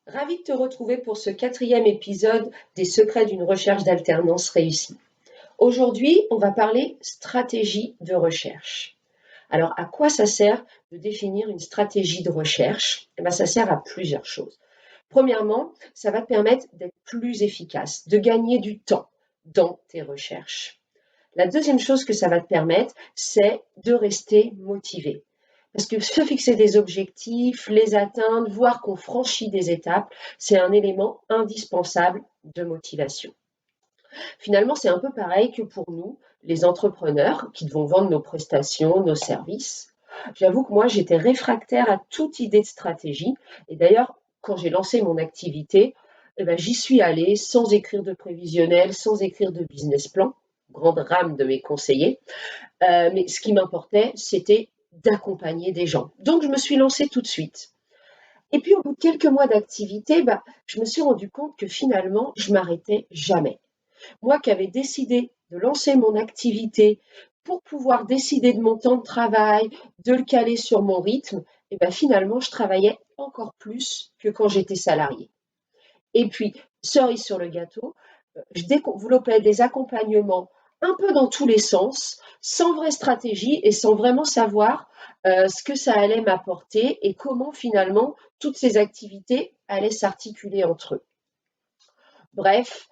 Ravi de te retrouver pour ce quatrième épisode des secrets d'une recherche d'alternance réussie. Aujourd'hui, on va parler stratégie de recherche. Alors, à quoi ça sert de définir une stratégie de recherche? Eh bien, ça sert à plusieurs choses. Premièrement, ça va te permettre d'être plus efficace, de gagner du temps dans tes recherches. La deuxième chose que ça va te permettre, c'est de rester motivé. Parce que se fixer des objectifs, les atteindre, voir qu'on franchit des étapes, c'est un élément indispensable de motivation. Finalement, c'est un peu pareil que pour nous, les entrepreneurs qui devons vendre nos prestations, nos services. J'avoue que moi, j'étais réfractaire à toute idée de stratégie. Et d'ailleurs, quand j'ai lancé mon activité, eh ben, j'y suis allée sans écrire de prévisionnel, sans écrire de business plan, grande rame de mes conseillers. Mais ce qui m'importait, c'était d'accompagner des gens. Donc, je me suis lancée tout de suite. Et puis, au bout de quelques mois d'activité, bah, je me suis rendu compte que finalement, je m'arrêtais jamais. Moi qui avais décidé de lancer mon activité pour pouvoir décider de mon temps de travail, de le caler sur mon rythme, et ben finalement, je travaillais encore plus que quand j'étais salariée. Et puis, cerise sur le gâteau, je développais des accompagnements un peu dans tous les sens, sans vraie stratégie et sans vraiment savoir ce que ça allait m'apporter et comment finalement toutes ces activités allaient s'articuler entre eux. Bref,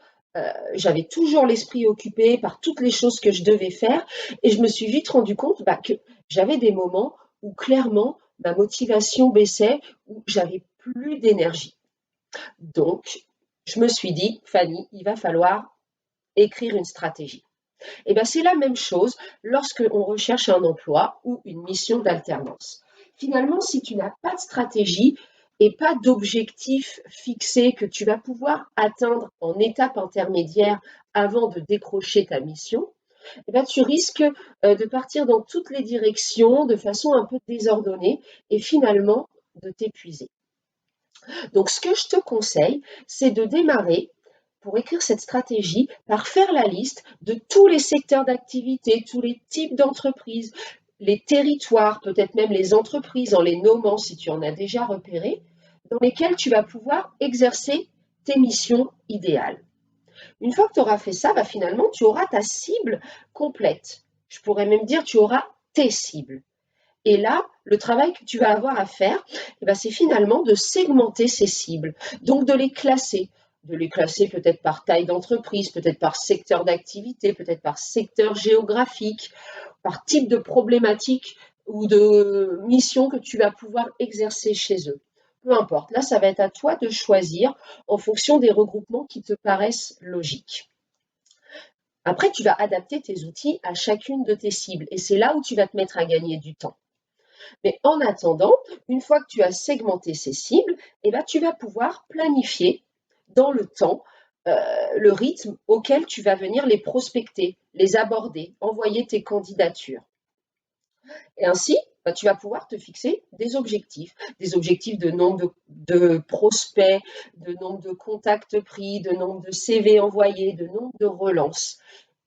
j'avais toujours l'esprit occupé par toutes les choses que je devais faire et je me suis vite rendu compte que j'avais des moments où clairement ma motivation baissait, où j'avais plus d'énergie. Donc, je me suis dit, Fanny, il va falloir écrire une stratégie. Et bien, c'est la même chose lorsque on recherche un emploi ou une mission d'alternance. Finalement, si tu n'as pas de stratégie et pas d'objectif fixé que tu vas pouvoir atteindre en étape intermédiaire avant de décrocher ta mission, eh ben, tu risques de partir dans toutes les directions de façon un peu désordonnée et finalement de t'épuiser. Donc, ce que je te conseille, c'est de démarrer pour écrire cette stratégie par faire la liste de tous les secteurs d'activité, tous les types d'entreprises, les territoires, peut-être même les entreprises en les nommant si tu en as déjà repéré, dans lesquels tu vas pouvoir exercer tes missions idéales. Une fois que tu auras fait ça, finalement, tu auras ta cible complète. Je pourrais même dire tu auras tes cibles. Et là, le travail que tu vas avoir à faire, c'est finalement de segmenter ces cibles, donc de les classer peut-être par taille d'entreprise, peut-être par secteur d'activité, peut-être par secteur géographique, par type de problématique ou de mission que tu vas pouvoir exercer chez eux. Peu importe, là, ça va être à toi de choisir en fonction des regroupements qui te paraissent logiques. Après, tu vas adapter tes outils à chacune de tes cibles et c'est là où tu vas te mettre à gagner du temps. Mais en attendant, une fois que tu as segmenté ces cibles, tu vas pouvoir planifier dans le temps le rythme auquel tu vas venir les prospecter, les aborder, envoyer tes candidatures. Et ainsi, tu vas pouvoir te fixer des objectifs de nombre de prospects, de nombre de contacts pris, de nombre de CV envoyés, de nombre de relances.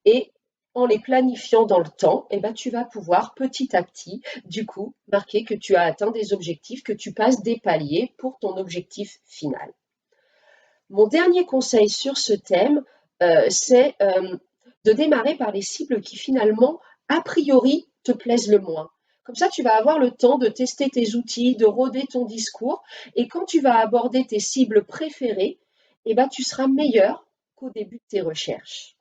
Et en les planifiant dans le temps, tu vas pouvoir petit à petit, du coup, marquer que tu as atteint des objectifs, que tu passes des paliers pour ton objectif final. Mon dernier conseil sur ce thème, c'est de démarrer par les cibles qui finalement, a priori, te plaisent le moins. Comme ça, tu vas avoir le temps de tester tes outils, de rôder ton discours. Et quand tu vas aborder tes cibles préférées, tu seras meilleur qu'au début de tes recherches.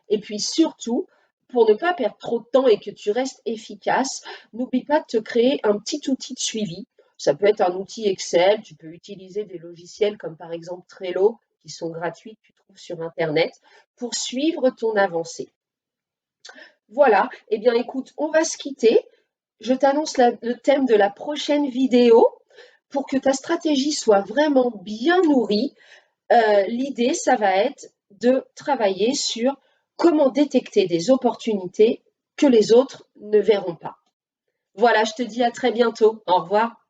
Et puis surtout, pour ne pas perdre trop de temps et que tu restes efficace, n'oublie pas de te créer un petit outil de suivi. Ça peut être un outil Excel, tu peux utiliser des logiciels comme par exemple Trello, qui sont gratuits, que tu trouves sur Internet, pour suivre ton avancée. Voilà, eh bien écoute, on va se quitter. Je t'annonce le thème de la prochaine vidéo. Pour que ta stratégie soit vraiment bien nourrie, l'idée, ça va être de travailler sur comment détecter des opportunités que les autres ne verront pas. Voilà, je te dis à très bientôt. Au revoir.